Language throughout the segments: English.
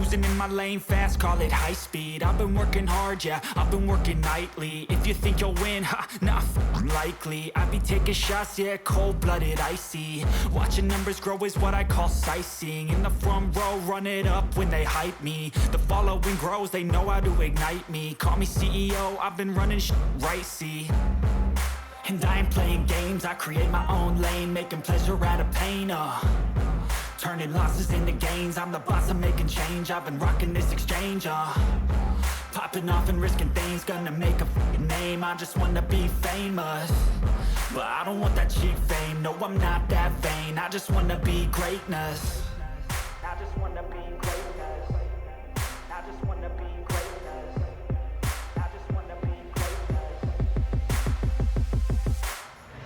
cruising in my lane fast, call it high speed. I've been working hard, yeah, I've been working nightly. If you think you'll win, ha, not likely. I be taking shots, yeah, cold-blooded, icy. Watching numbers grow is what I call sightseeing. In the front row, run it up when they hype me. The following grows, they know how to ignite me. Call me CEO, I've been running right, see. And I ain't playing games, I create my own lane, making pleasure out of pain, turning losses into gains. I'm the boss, I'm making change. I've been rocking this exchange, popping off and risking things. Gonna make a f***ing name. I just wanna be famous, but I don't want that cheap fame. No, I'm not that vain. I just wanna be greatness. I just wanna be greatness. I just wanna be greatness. I just wanna be greatness.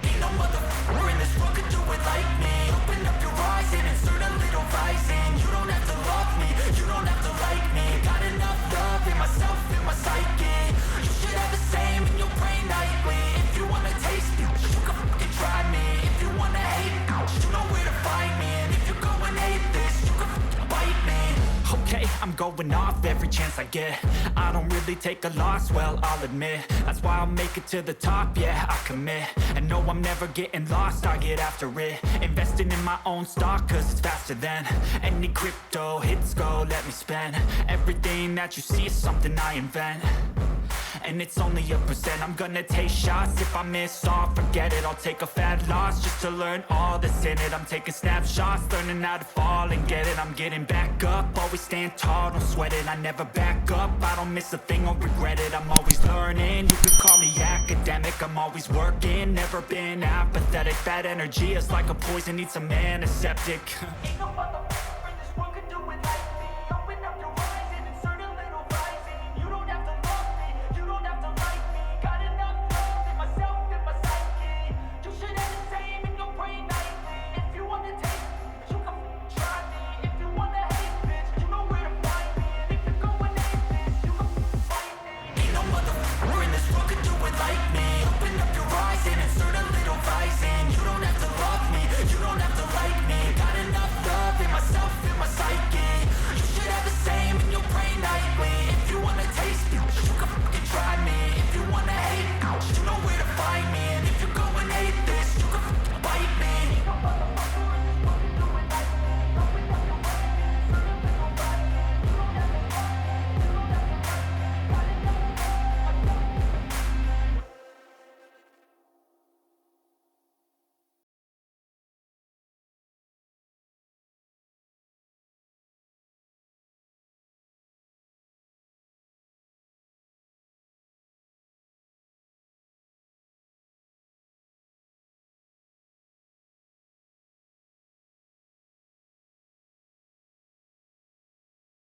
Ain't no motherfucker in this world could do it like me. Open up your eyes and insert a little rising. You don't have to love me, you don't have to like me. Got enough love in myself, in my psyche. You should have the same in your brain nightly. If you wanna taste me, you can fucking try me. If you wanna hate me, you know where to find me. And if you go and hate this, you can fucking bite me. Okay, I'm going off every chance I get. I don't really take a loss, well, I'll admit. That's why I'll make it to the top, yeah, I commit. And no, I'm never getting lost, I get after it. Investing in my own stock, cause it's faster than any crypto hits go, let me spend. Everything that you see is something I invent, and it's only a percent. I'm gonna take shots, if I miss all, forget it. I'll take a fat loss just to learn all that's in it. I'm taking snapshots, learning how to fall and get it. I'm getting back up, always stand tall, don't sweat it. I never back up, I don't miss a thing or regret it. I'm always learning, you could call me academic. I'm always working, never been apathetic. That energy is like a poison, needs some antiseptic. Ain't nobody